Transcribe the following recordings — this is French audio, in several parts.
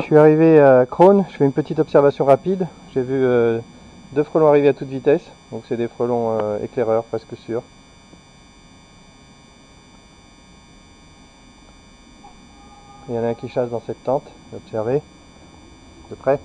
suis arrivé à Crosne, je fais une petite observation rapide. J'ai vu deux frelons arriver à toute vitesse, donc c'est des frelons éclaireurs, presque sûrs. Il y en a un qui chasse dans cette tente, observez de près.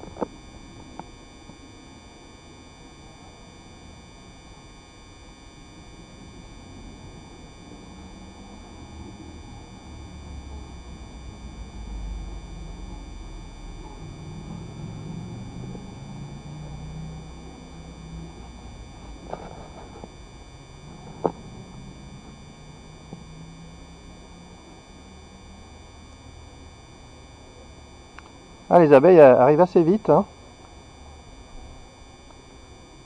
Ah, les abeilles arrivent assez vite, hein.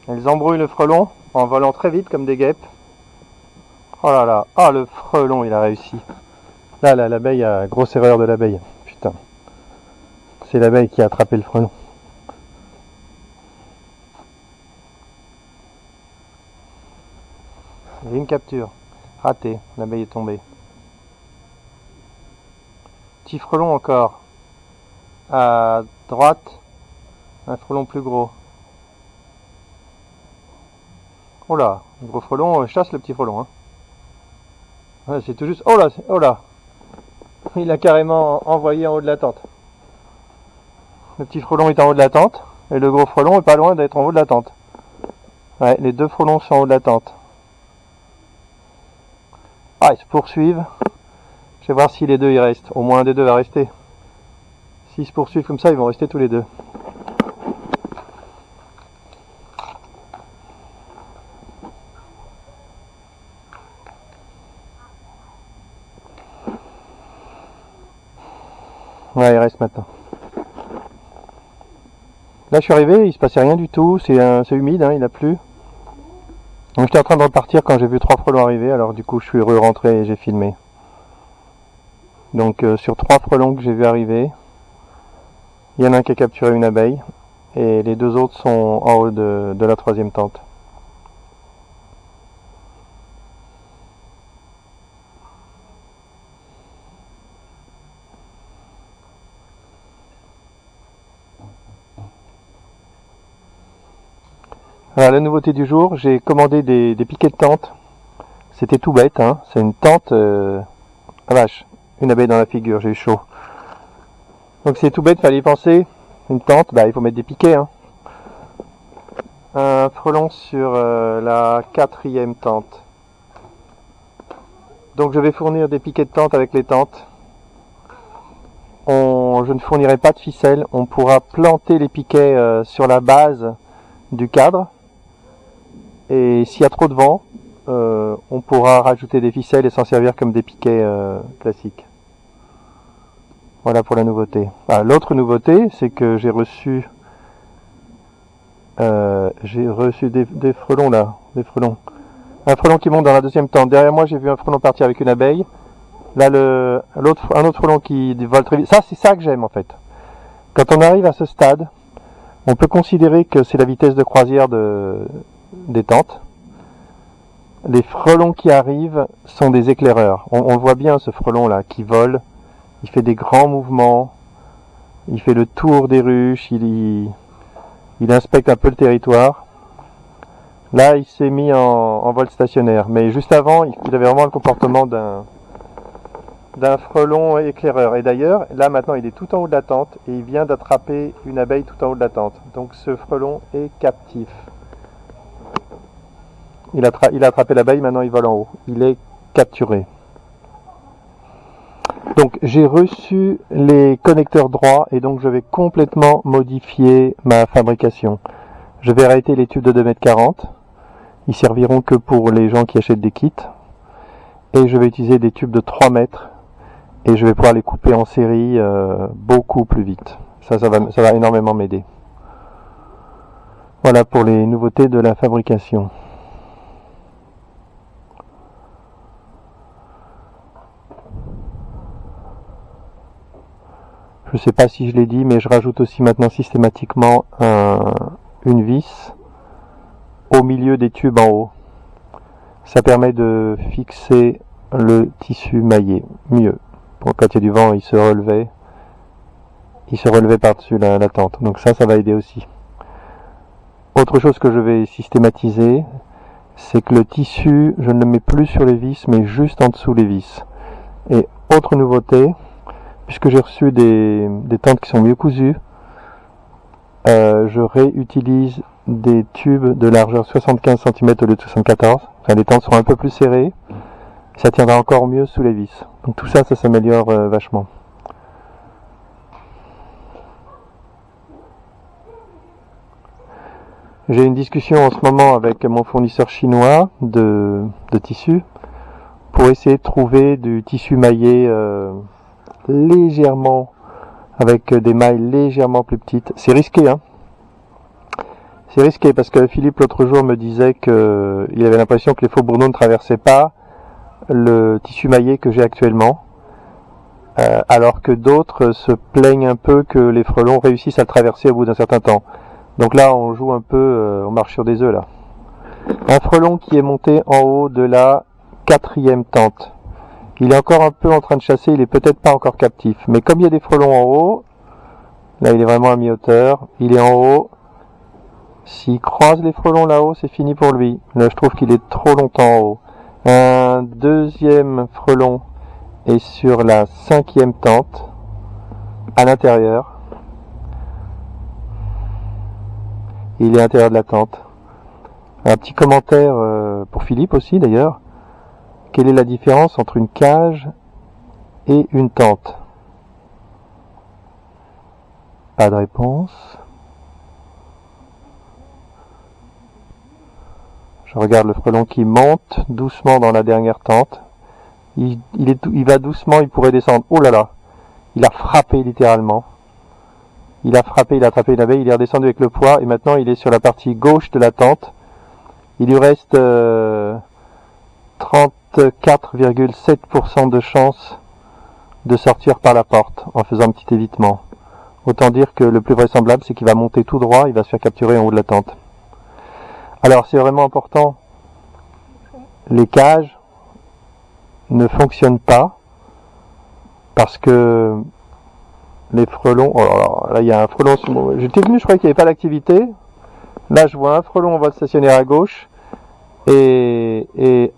Elles embrouillent le frelon en volant très vite comme des guêpes. Oh là là, ah le frelon il a réussi. Là, l'abeille, grosse erreur de l'abeille. Putain, c'est l'abeille qui a attrapé le frelon. J'ai une capture, raté, l'abeille est tombée. Petit frelon encore. À droite, un frelon plus gros. Oh là, le gros frelon chasse le petit frelon. Hein. Ouais, c'est tout juste. Oh là, il a carrément envoyé en haut de la tente. Le petit frelon est en haut de la tente et le gros frelon est pas loin d'être en haut de la tente. Ouais, les deux frelons sont en haut de la tente. Ah, ils se poursuivent. Je vais voir si les deux y restent. Au moins un des deux va rester. S'ils se poursuivent comme ça, ils vont rester tous les deux. Ouais, il reste maintenant. Là, je suis arrivé, il se passait rien du tout. C'est humide, hein, il a plu. Donc, j'étais en train de repartir quand j'ai vu trois frelons arriver. Alors, du coup, je suis rentré et j'ai filmé. Donc, sur trois frelons que j'ai vu arriver, il y en a un qui a capturé une abeille. Et les deux autres sont en haut de la troisième tente. Alors, la nouveauté du jour, j'ai commandé des piquets de tente. C'était tout bête, hein. C'est une tente... Ah vache, une abeille dans la figure, j'ai eu chaud. Donc c'est tout bête, fallait y penser. Une tente, bah il faut mettre des piquets, hein. Un frelon sur la quatrième tente. Donc je vais fournir des piquets de tente avec les tentes. Je ne fournirai pas de ficelle. On pourra planter les piquets sur la base du cadre. Et s'il y a trop de vent, on pourra rajouter des ficelles et s'en servir comme des piquets classiques. Voilà pour la nouveauté. Ah, l'autre nouveauté, c'est que j'ai reçu des frelons là, des frelons. Un frelon qui monte dans la deuxième tente. Derrière moi, j'ai vu un frelon partir avec une abeille. Là, un autre frelon qui vole très vite. Ça, c'est ça que j'aime en fait. Quand on arrive à ce stade, on peut considérer que c'est la vitesse de croisière des tentes. Les frelons qui arrivent sont des éclaireurs. On le voit bien, ce frelon là qui vole. Il fait des grands mouvements. Il fait le tour des ruches. Il inspecte un peu le territoire. Là, il s'est mis en vol stationnaire. Mais juste avant, il avait vraiment le comportement d'un frelon éclaireur. Et d'ailleurs, là maintenant, il est tout en haut de la tente et il vient d'attraper une abeille tout en haut de la tente. Donc ce frelon est captif. Il a attrapé l'abeille, maintenant il vole en haut. Il est capturé. Donc j'ai reçu les connecteurs droits et donc je vais complètement modifier ma fabrication. Je vais arrêter les tubes de 2,40 m. Ils serviront que pour les gens qui achètent des kits. Et je vais utiliser des tubes de 3 mètres. Et je vais pouvoir les couper en série beaucoup plus vite. Ça va énormément m'aider. Voilà pour les nouveautés de la fabrication. Je ne sais pas si je l'ai dit, mais je rajoute aussi maintenant systématiquement une vis au milieu des tubes en haut. Ça permet de fixer le tissu maillé mieux. Quand il y a du vent, il se relevait. il se relevait par-dessus la tente. Donc ça va aider aussi. Autre chose que je vais systématiser, c'est que le tissu, je ne le mets plus sur les vis, mais juste en dessous les vis. Et autre nouveauté, puisque j'ai reçu des tentes qui sont mieux cousues, je réutilise des tubes de largeur 75 cm au lieu de 74. Enfin, les tentes sont un peu plus serrées. Ça tiendra encore mieux sous les vis. Donc tout ça, ça s'améliore vachement. J'ai une discussion en ce moment avec mon fournisseur chinois de tissu pour essayer de trouver du tissu maillé légèrement, avec des mailles légèrement plus petites. C'est risqué, hein. C'est risqué parce que Philippe l'autre jour me disait qu'il avait l'impression que les faux bourdons ne traversaient pas le tissu maillé que j'ai actuellement, alors que d'autres se plaignent un peu que les frelons réussissent à le traverser au bout d'un certain temps. Donc là, on joue un peu, on marche sur des œufs là. Un frelon qui est monté en haut de la 4e tente. Il est encore un peu en train de chasser, il est peut-être pas encore captif. Mais comme il y a des frelons en haut, là il est vraiment à mi-hauteur, il est en haut. S'il croise les frelons là-haut, c'est fini pour lui. Là, je trouve qu'il est trop longtemps en haut. Un deuxième frelon est sur la 5e tente, à l'intérieur. Il est à l'intérieur de la tente. Un petit commentaire pour Philippe aussi d'ailleurs. Quelle est la différence entre une cage et une tente? Pas de réponse. Je regarde le frelon qui monte doucement dans la dernière tente. Il va doucement, il pourrait descendre. Oh là là! Il a frappé littéralement. Il a frappé, il a attrapé une abeille, il est redescendu avec le poids et maintenant il est sur la partie gauche de la tente. Il lui reste 34,7% de chance de sortir par la porte en faisant un petit évitement. Autant dire que le plus vraisemblable, c'est qu'il va monter tout droit, il va se faire capturer en haut de la tente. Alors c'est vraiment important, les cages ne fonctionnent pas parce que les frelons, oh là il y a un frelon, j'étais venu, je croyais qu'il n'y avait pas d'activité, là je vois un frelon en vol stationnaire à gauche et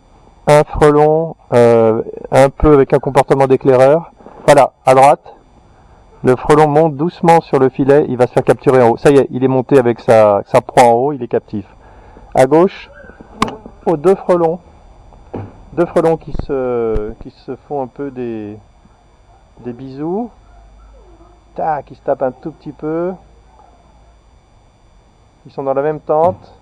un frelon un peu avec un comportement d'éclaireur, voilà, à droite, le frelon monte doucement sur le filet, il va se faire capturer en haut, ça y est, il est monté avec sa proie en haut, il est captif. À gauche, deux frelons qui se font un peu des bisous, qui se tapent un tout petit peu, ils sont dans la même tente.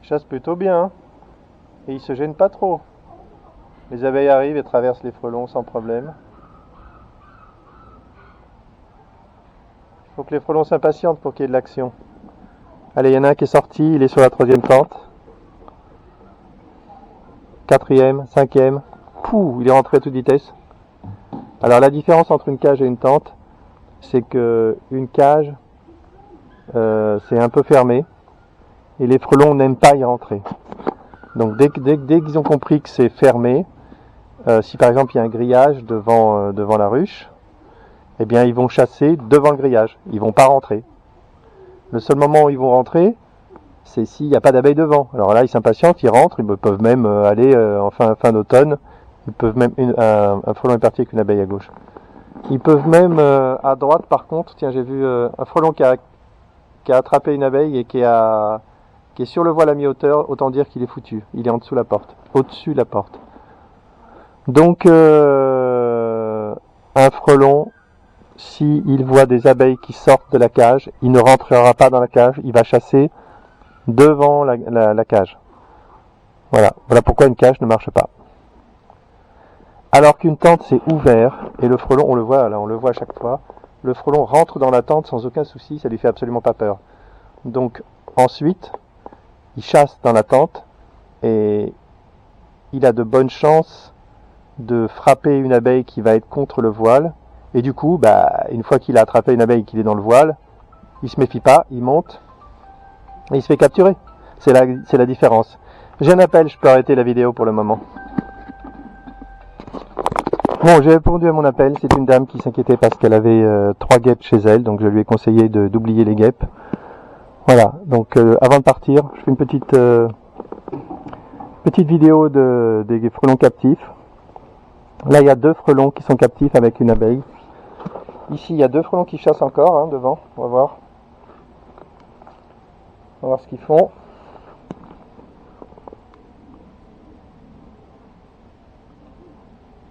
Chasse plutôt bien, hein, et ils se gênent pas trop. Les abeilles arrivent et traversent les frelons sans problème. Il faut que les frelons s'impatientent pour qu'il y ait de l'action. Allez, il y en a un qui est sorti, il est sur la 3e tente. 4e, 5e. Pouh, il est rentré à toute vitesse. Alors la différence entre une cage et une tente, c'est que une cage, c'est un peu fermé. Et les frelons n'aiment pas y rentrer. Donc dès qu'ils ont compris que c'est fermé, si par exemple il y a un grillage devant la ruche, eh bien ils vont chasser devant le grillage, ils vont pas rentrer. Le seul moment où ils vont rentrer, c'est s'il n'y a pas d'abeilles devant. Alors là ils s'impatientent, ils rentrent, ils peuvent même aller en fin d'automne, ils peuvent même un frelon est parti avec une abeille à gauche. Ils peuvent même à droite par contre, tiens j'ai vu un frelon qui a attrapé une abeille et qui est sur le voile à mi-hauteur, autant dire qu'il est foutu. Il est en dessous de la porte, au-dessus de la porte. Donc, un frelon, s'il voit des abeilles qui sortent de la cage, il ne rentrera pas dans la cage, il va chasser devant la cage. Voilà pourquoi une cage ne marche pas. Alors qu'une tente, c'est ouvert, et le frelon, on le voit à chaque fois, le frelon rentre dans la tente sans aucun souci, ça lui fait absolument pas peur. Donc, ensuite, il chasse dans la tente et il a de bonnes chances de frapper une abeille qui va être contre le voile. Et du coup, une fois qu'il a attrapé une abeille qui est dans le voile, il se méfie pas, il monte et il se fait capturer. C'est la différence. J'ai un appel, je peux arrêter la vidéo pour le moment. Bon, j'ai répondu à mon appel. C'est une dame qui s'inquiétait parce qu'elle avait 3 guêpes chez elle, donc je lui ai conseillé d'oublier les guêpes. Voilà, donc avant de partir, je fais une petite vidéo des frelons captifs. Là, il y a 2 frelons qui sont captifs avec une abeille. Ici, il y a 2 frelons qui chassent encore, hein, devant. On va voir. On va voir ce qu'ils font.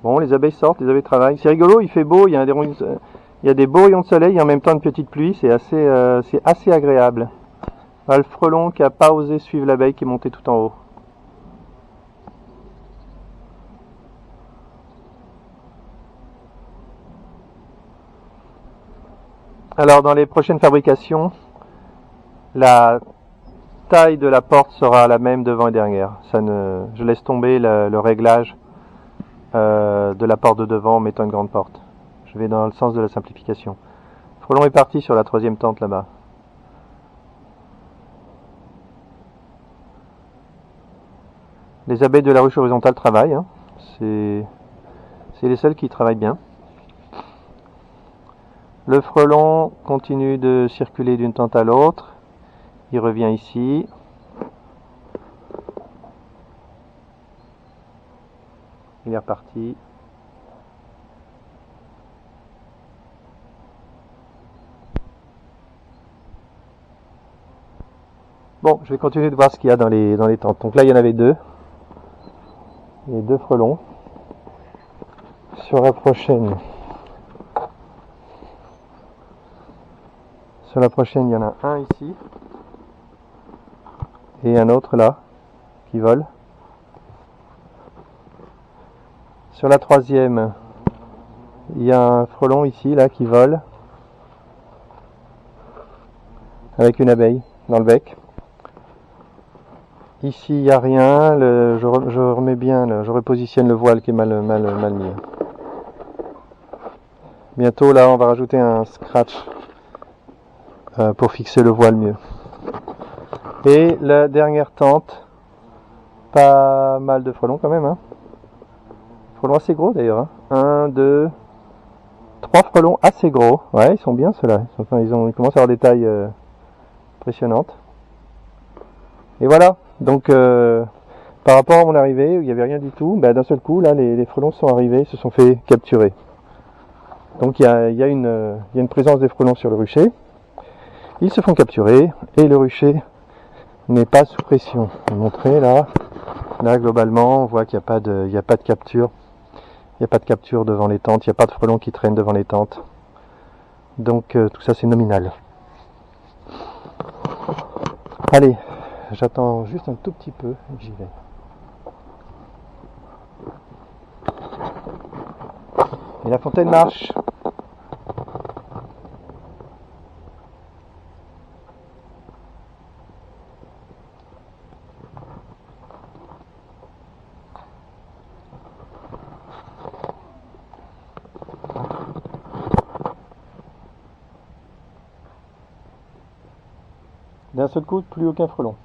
Bon, les abeilles sortent, les abeilles travaillent. C'est rigolo, il fait beau, il y a des beaux rayons de soleil et en même temps une petite pluie. C'est assez agréable. Voilà, le frelon qui n'a pas osé suivre l'abeille qui est montée tout en haut. Alors, dans les prochaines fabrications, la taille de la porte sera la même devant et derrière. Je laisse tomber le réglage de la porte de devant en mettant une grande porte. Je vais dans le sens de la simplification. Le frelon est parti sur la 3e tente là-bas. Les abeilles de la ruche horizontale travaillent. Hein. C'est les seules qui travaillent bien. Le frelon continue de circuler d'une tente à l'autre. Il revient ici. Il est reparti. Bon, je vais continuer de voir ce qu'il y a dans les tentes. Donc là, il y en avait 2. Il y a 2 frelons. Sur la prochaine, il y en a un ici. Et un autre là, qui vole. Sur la 3e, il y a un frelon ici, là, qui vole. Avec une abeille dans le bec. Ici, il n'y a rien. Je remets bien, je repositionne le voile qui est mal mis. Bientôt, là, on va rajouter un scratch pour fixer le voile mieux. Et la dernière tente, pas mal de frelons quand même. Hein. Frelons assez gros d'ailleurs. Hein. 1, 2, 3 frelons assez gros. Ouais, ils sont bien ceux-là. Ils commencent à avoir des tailles impressionnantes. Et voilà. Donc, par rapport à mon arrivée, où il n'y avait rien du tout, d'un seul coup, là, les frelons sont arrivés, se sont fait capturer. Donc, il y a une présence des frelons sur le rucher. Ils se font capturer et le rucher n'est pas sous pression. Je vais montrer là. Là, globalement, on voit qu'il n'y a pas de capture. Il n'y a pas de capture devant les tentes. Il n'y a pas de frelons qui traînent devant les tentes. Donc, tout ça, c'est nominal. Allez, j'attends juste un tout petit peu et j'y vais. Et la fontaine marche. D'un seul coup, plus aucun frelon.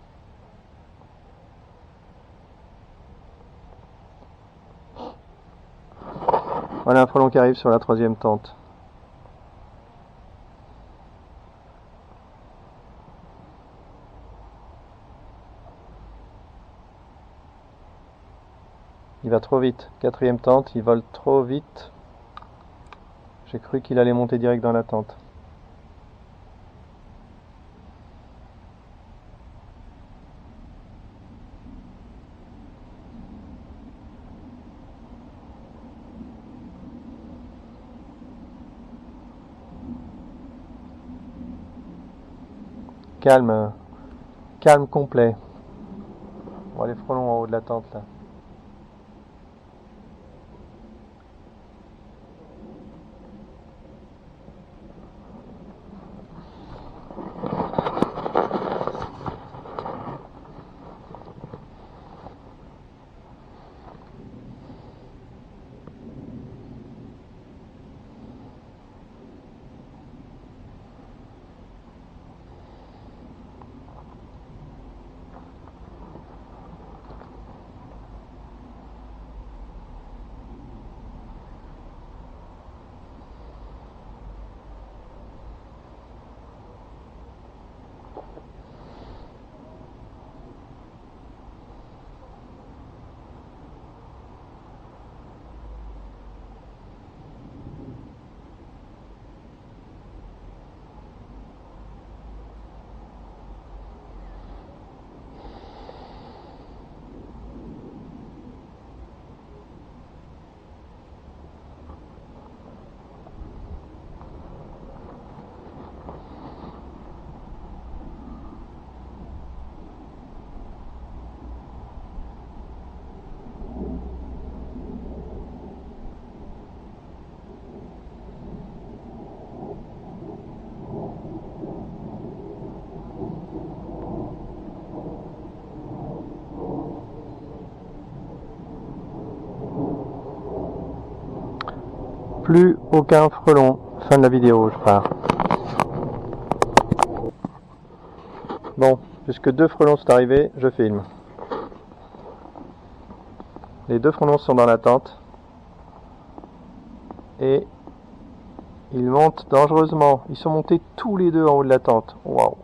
Voilà un frelon qui arrive sur la 3e tente. Il va trop vite. 4e tente, il vole trop vite. J'ai cru qu'il allait monter direct dans la tente. Calme, calme complet. Bon, les frelons en haut de la tente là. Plus aucun frelon. Fin de la vidéo, je pars. Bon, puisque 2 frelons sont arrivés, je filme. Les 2 frelons sont dans la tente. Et ils montent dangereusement. Ils sont montés tous les deux en haut de la tente. Waouh.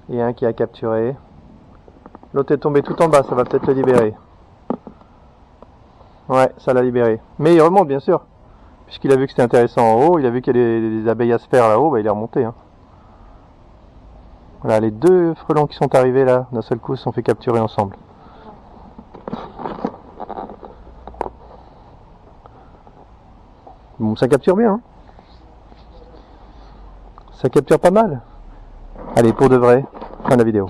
Il y a un qui a capturé. L'autre est tombé tout en bas, ça va peut-être le libérer. Ouais, ça l'a libéré. Mais il remonte bien sûr. Puisqu'il a vu que c'était intéressant en haut, il a vu qu'il y a des abeilles à se faire là-haut, bah, il est remonté. Hein. Voilà, les 2 frelons qui sont arrivés là, d'un seul coup, se sont fait capturer ensemble. Bon, ça capture bien. Hein. Ça capture pas mal. Allez, pour de vrai, fin de la vidéo.